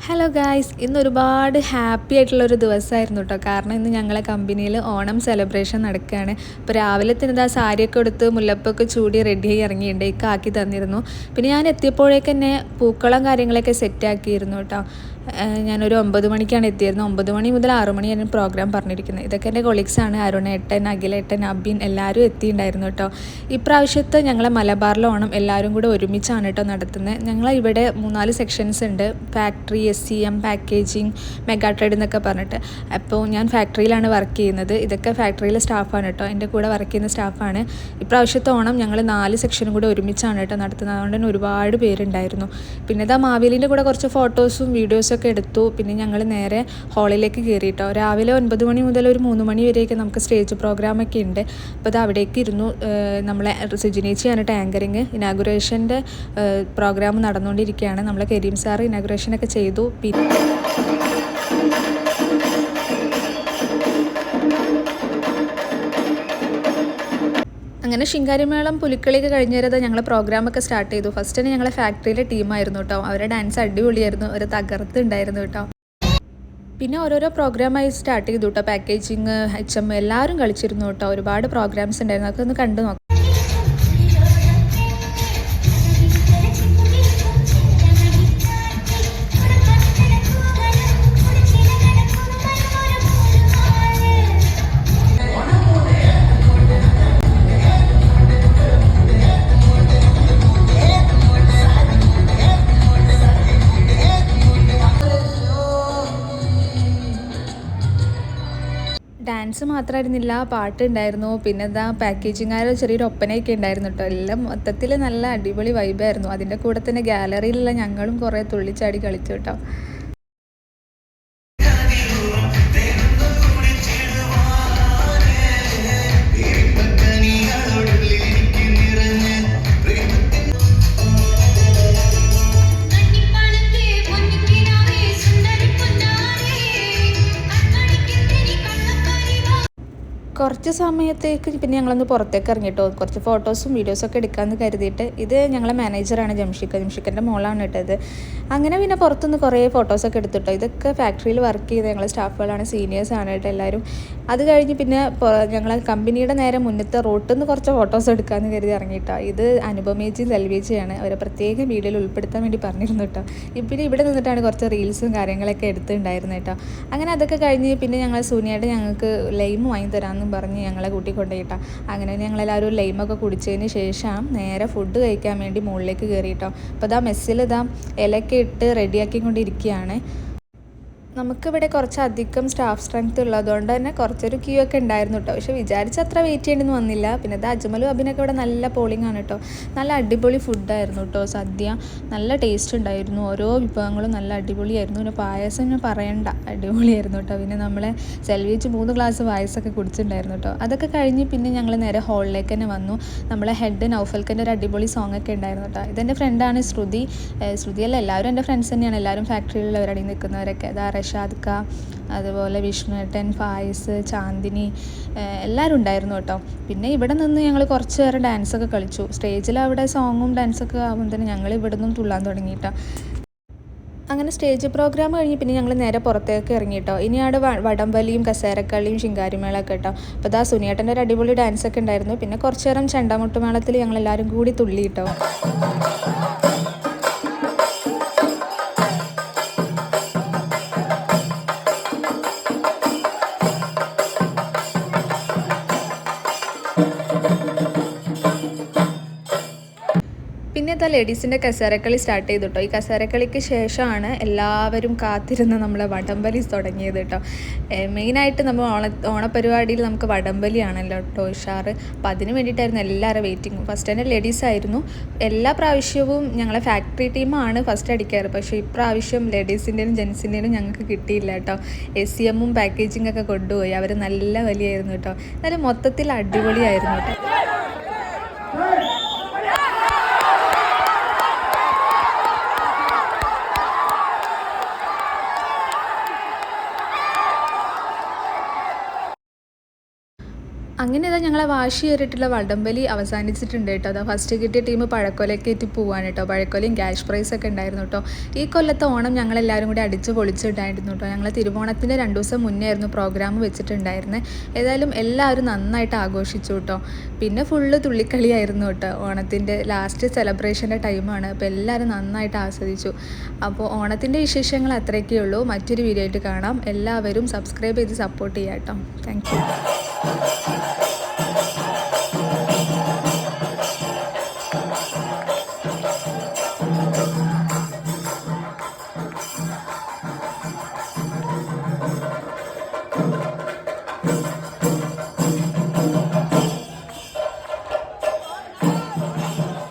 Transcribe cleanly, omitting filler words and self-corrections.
Hello guys, ഇന്ന് ഒരുപാട് happy ആയിട്ടുള്ളൊരു ദിവസമായിരുന്നു കേട്ടോ. കാരണം ഇന്ന് ഞങ്ങളെ കമ്പനിയിൽ ഓണം സെലിബ്രേഷൻ നടക്കുകയാണ്. ഇപ്പോൾ രാവിലെ തന്നെ സാരിയൊക്കെ എടുത്ത് മുല്ലപ്പൊക്കെ ചൂടി റെഡിയായി ഇറങ്ങിയിട്ടുണ്ട്. ഇക്ക ആക്കി തന്നിരുന്നു. പിന്നെ ഞാൻ എത്തിയപ്പോഴേക്ക് തന്നെ പൂക്കളം കാര്യങ്ങളൊക്കെ സെറ്റാക്കിയിരുന്നു കേട്ടോ. ഞാനൊരു 9 മണിക്കാണ് എത്തിയിരുന്നത്. 9 മണി മുതൽ 6 മണിയാണ് പ്രോഗ്രാം പറഞ്ഞിരിക്കുന്നത്. ഇതൊക്കെ എൻ്റെ കൊളീഗ്സാണ്. അരുണേട്ടൻ, അഖിലേട്ടൻ, അബിൻ എല്ലാവരും എത്തിയിട്ടുണ്ടായിരുന്നു കേട്ടോ. ഇപ്രാവശ്യത്തെ ഞങ്ങളെ മലബാറിലെ ഓണം എല്ലാവരും കൂടെ ഒരുമിച്ചാണ് കേട്ടോ നടത്തുന്നത്. ഞങ്ങളിവിടെ 3-4 സെക്ഷൻസ് ഉണ്ട്. Factory, SCM, packaging, mega trade എന്നൊക്കെ പറഞ്ഞിട്ട്. അപ്പോൾ ഞാൻ ഫാക്ടറിയിലാണ് വർക്ക് ചെയ്യുന്നത്. ഇതൊക്കെ ഫാക്ടറിയിലെ സ്റ്റാഫാണ് കേട്ടോ. എൻ്റെ കൂടെ വർക്ക് ചെയ്യുന്ന സ്റ്റാഫാണ്. ഇപ്രാവശ്യത്തെ ഓണം ഞങ്ങൾ 4 സെക്ഷനും കൂടെ ഒരുമിച്ചാണ് കേട്ടോ നടത്തുന്നത്. അതുകൊണ്ട് തന്നെ ഒരുപാട് പേരുണ്ടായിരുന്നു. പിന്നെ ഇതാ മാവേലിൻ്റെ കൂടെ കുറച്ച് ഫോട്ടോസും വീഡിയോസൊക്കെ എടുത്തു. പിന്നെ ഞങ്ങൾ നേരെ ഹാളിലേക്ക് കയറി കേട്ടോ. രാവിലെ 9 മണി മുതൽ ഒരു 3 മണി വരെയൊക്കെ നമുക്ക് സ്റ്റേജ് പ്രോഗ്രാമൊക്കെ ഉണ്ട്. അപ്പോൾ അത് അവിടേക്ക് ഇരുന്നു. നമ്മളെ സുജിനേച്ചിയാണ് ആങ്കറിങ്. ഇനാഗുറേഷൻ്റെ പ്രോഗ്രാം നടന്നുകൊണ്ടിരിക്കുകയാണ്. നമ്മളെ കരീം സാർ ഇനാഗുറേഷനൊക്കെ ചെയ്തു. അങ്ങനെ ശിങ്കാരിമേളം പുലിക്കളിയൊക്കെ കഴിഞ്ഞേരത് ഞങ്ങൾ പ്രോഗ്രാമൊക്കെ സ്റ്റാർട്ട് ചെയ്തു. ഫസ്റ്റ് തന്നെ ഞങ്ങളെ ഫാക്ടറിയിലെ ടീമായിരുന്നു കേട്ടോ. അവരുടെ ഡാൻസ് അടിപൊളിയായിരുന്നു. ഒരു തകർത്തുണ്ടായിരുന്നു കേട്ടോ. പിന്നെ ഓരോരോ പ്രോഗ്രാമായി സ്റ്റാർട്ട് ചെയ്തു കേട്ടോ. പാക്കേജിങ്, HM എല്ലാവരും കളിച്ചിരുന്നു കേട്ടോ. ഒരുപാട് പ്രോഗ്രാംസ് ഉണ്ടായിരുന്നു. അതൊക്കെ ഒന്ന് കണ്ടു നോക്കാം. ഡാൻസ് മാത്രമായിരുന്നില്ല, പാട്ടുണ്ടായിരുന്നു. പിന്നെ എന്താ പാക്കേജിങ്ങായ ചെറിയൊരു ഒപ്പനയൊക്കെ ഉണ്ടായിരുന്നു കേട്ടോ. എല്ലാം മൊത്തത്തിൽ നല്ല അടിപൊളി വൈബായിരുന്നു. അതിൻ്റെ കൂടെ തന്നെ ഗാലറിയിലുള്ള ഞങ്ങളും കുറേ തുള്ളിച്ചാടി കളിച്ചു കേട്ടോ. കുറച്ച് സമയത്തേക്ക് പിന്നെ ഞങ്ങളൊന്ന് പുറത്തേക്ക് ഇറങ്ങിട്ടോ. കുറച്ച് ഫോട്ടോസും വീഡിയോസൊക്കെ എടുക്കാമെന്ന് കരുതിയിട്ട്. ഇത് ഞങ്ങളെ മാനേജറാണ് ജംഷിക്കൻ്റെ മോളാണ് കേട്ടത്. അങ്ങനെ പിന്നെ പുറത്തുനിന്ന് കുറേ ഫോട്ടോസൊക്കെ എടുത്തിട്ടോ. ഇതൊക്കെ ഫാക്ടറിയിൽ വർക്ക് ചെയ്ത് ഞങ്ങളെ സ്റ്റാഫുകളാണ്, സീനിയേഴ്സാണ് കേട്ടോ എല്ലാവരും. അത് കഴിഞ്ഞ് പിന്നെ ഞങ്ങളെ കമ്പനിയുടെ നേരെ മുന്നത്തെ റോട്ടിൽ നിന്ന് കുറച്ച് ഫോട്ടോസ് എടുക്കാമെന്ന് കരുതി ഇറങ്ങിയിട്ടോ. ഇത് അനുപമേച്ചിയും സെൽവേച്ചിയാണ്. അവരെ പ്രത്യേകം വീഡിയോയിൽ ഉൾപ്പെടുത്താൻ വേണ്ടി പറഞ്ഞിരുന്നു കേട്ടോ. പിന്നെ ഇവിടെ നിന്നിട്ടാണ് കുറച്ച് റീൽസും കാര്യങ്ങളൊക്കെ എടുത്തിട്ടുണ്ടായിരുന്നു കേട്ടോ. അങ്ങനെ അതൊക്കെ കഴിഞ്ഞ് പിന്നെ ഞങ്ങൾ സൂനിയായിട്ട് ഞങ്ങൾക്ക് ലൈം വാങ്ങി തരാമെന്നും പറഞ്ഞ് ഞങ്ങളെ കൂട്ടിക്കൊണ്ടുപോയിട്ടാ. അങ്ങനെ ഞങ്ങളെല്ലാവരും ലൈമൊക്കെ കുടിച്ചതിന് ശേഷം നേരെ ഫുഡ് കഴിക്കാൻ വേണ്ടി മുകളിലേക്ക് കയറിയിട്ടോ. അപ്പോൾ ഇതാ മെസ്സിൽ ഇതാ ഇലയൊക്കെ ഇട്ട് റെഡിയാക്കിക്കൊണ്ടിരിക്കുകയാണ്. നമുക്കിവിടെ കുറച്ചധികം സ്റ്റാഫ് സ്ട്രെങ്ത് ഉള്ളതുകൊണ്ട് തന്നെ കുറച്ചൊരു ക്യൂ ഒക്കെ ഉണ്ടായിരുന്നു കേട്ടോ. പക്ഷേ വിചാരിച്ച അത്ര വെയിറ്റ് ചെയ്യേണ്ടെന്ന് വന്നില്ല. പിന്നെ ഇത് അജ്മലും അഭിനൊക്കെ ഇവിടെ നല്ല പോളിംഗ് ആണ് കേട്ടോ. നല്ല അടിപൊളി ഫുഡായിരുന്നു കേട്ടോ. സദ്യ നല്ല ടേസ്റ്റ് ഉണ്ടായിരുന്നു. ഓരോ വിഭവങ്ങളും നല്ല അടിപൊളിയായിരുന്നു. പിന്നെ പായസം പറയണ്ട, അടിപൊളിയായിരുന്നു കേട്ടോ. പിന്നെ നമ്മളെ സെൽവിച്ച് 3 ഗ്ലാസ് പായസമൊക്കെ കുടിച്ചിട്ടുണ്ടായിരുന്നു കേട്ടോ. അതൊക്കെ കഴിഞ്ഞ് പിന്നെ ഞങ്ങൾ നേരെ ഹാളിലേക്ക് തന്നെ വന്നു. നമ്മളെ ഹെഡ് നൗഫൽക്കൻ്റെ ഒരു അടിപൊളി സോങ് ഒക്കെ ഉണ്ടായിരുന്നു കേട്ടോ. ഇതെൻ്റെ ഫ്രണ്ടാണ് ശ്രുതിയല്ല, എല്ലാവരും എൻ്റെ ഫ്രണ്ട്സ് തന്നെയാണ്. എല്ലാവരും ഫാക്ടറിയിലുള്ളവരടി നിൽക്കുന്നവരൊക്കെ. അതാ റഷാദ്ക്ക, അതുപോലെ വിഷ്ണുവേട്ടൻ, ഫായിസ്, ചാന്ദിനി എല്ലാവരും ഉണ്ടായിരുന്നു കേട്ടോ. പിന്നെ ഇവിടെ നിന്ന് ഞങ്ങൾ കുറച്ച് നേരം ഡാൻസൊക്കെ കളിച്ചു. സ്റ്റേജിൽ അവിടെ സോങ്ങും ഡാൻസൊക്കെ ആകുമ്പോൾ തന്നെ ഞങ്ങൾ ഇവിടെ നിന്നും തുള്ളാൻ തുടങ്ങി കേട്ടോ. അങ്ങനെ സ്റ്റേജ് പ്രോഗ്രാം കഴിഞ്ഞ് പിന്നെ ഞങ്ങൾ നേരെ പുറത്തേക്ക് ഇറങ്ങി കേട്ടോ. ഇനി അവിടെ വടംവലിയും കസേരക്കളിയും ശിങ്കാരിമേളൊക്കെ കേട്ടോ. അപ്പോൾ അതാ സുനിയേട്ടൻ്റെ ഒരു അടിപൊളി ഡാൻസൊക്കെ ഉണ്ടായിരുന്നു. പിന്നെ കുറച്ച് നേരം ചെണ്ടമുട്ടുമേളത്തിൽ ഞങ്ങളെല്ലാവരും കൂടി തുള്ളി കേട്ടോ. പിന്നെ ഇതാ ലേഡീസിൻ്റെ കസേരക്കളി സ്റ്റാർട്ട് ചെയ്തു കേട്ടോ. ഈ കസേരക്കളിക്ക് ശേഷമാണ് എല്ലാവരും കാത്തിരുന്ന് നമ്മളെ വടംവലി തുടങ്ങിയത് കേട്ടോ. മെയിനായിട്ട് നമ്മൾ ഓണപരിപാടിയിൽ നമുക്ക് വടംവലിയാണല്ലോ കേട്ടോ ഉഷാറ്. അപ്പോൾ അതിന് വേണ്ടിയിട്ടായിരുന്നു എല്ലാവരും വെയിറ്റിങ്ങും. ഫസ്റ്റ് തന്നെ ലേഡീസ് ആയിരുന്നു. എല്ലാ പ്രാവശ്യവും ഞങ്ങളെ ഫാക്ടറി ടീമാണ് ഫസ്റ്റ് അടിക്കാറ്. പക്ഷേ ഇപ്രാവശ്യം ലേഡീസിൻ്റെയും ജെൻസിൻ്റെയും ഞങ്ങൾക്ക് കിട്ടിയില്ല കേട്ടോ. SCM പാക്കേജിങ്ങൊക്കെ കൊണ്ടുപോയി. അവർ നല്ല വലിയായിരുന്നു കേട്ടോ. എന്നാലും മൊത്തത്തിൽ അടിപൊളിയായിരുന്നു കേട്ടോ. അങ്ങനെ ഇതാ ഞങ്ങളെ വാശിയേറിയിട്ടുള്ള വടംവലി അവസാനിച്ചിട്ടുണ്ട് കേട്ടോ. അതാ ഫസ്റ്റ് കിട്ടിയ ടീം പഴക്കൊലക്കേറ്റ് പോവാണ് കേട്ടോ. പഴക്കൊലയും ക്യാഷ് പ്രൈസൊക്കെ ഉണ്ടായിരുന്നു കേട്ടോ. ഈ കൊല്ലത്തെ ഓണം ഞങ്ങളെല്ലാവരും കൂടി അടിച്ച് പൊളിച്ചിട്ടായിരുന്നു കേട്ടോ. ഞങ്ങൾ തിരുവോണത്തിൻ്റെ 2 ദിവസം മുന്നേ ആയിരുന്നു പ്രോഗ്രാം വെച്ചിട്ടുണ്ടായിരുന്നത്. ഏതായാലും എല്ലാവരും നന്നായിട്ട് ആഘോഷിച്ചു കേട്ടോ. പിന്നെ ഫുള്ള് തുള്ളിക്കളിയായിരുന്നു കേട്ടോ. ഓണത്തിൻ്റെ ലാസ്റ്റ് സെലിബ്രേഷൻ്റെ ടൈമാണ്. അപ്പോൾ എല്ലാവരും നന്നായിട്ട് ആസ്വദിച്ചു. അപ്പോൾ ഓണത്തിൻ്റെ വിശേഷങ്ങൾ അത്രയൊക്കെ ഉള്ളൂ. മറ്റൊരു വീഡിയോ ആയിട്ട് കാണാം. എല്ലാവരും സബ്സ്ക്രൈബ് ചെയ്ത് സപ്പോർട്ട് ചെയ്യാം കേട്ടോ. Thank you.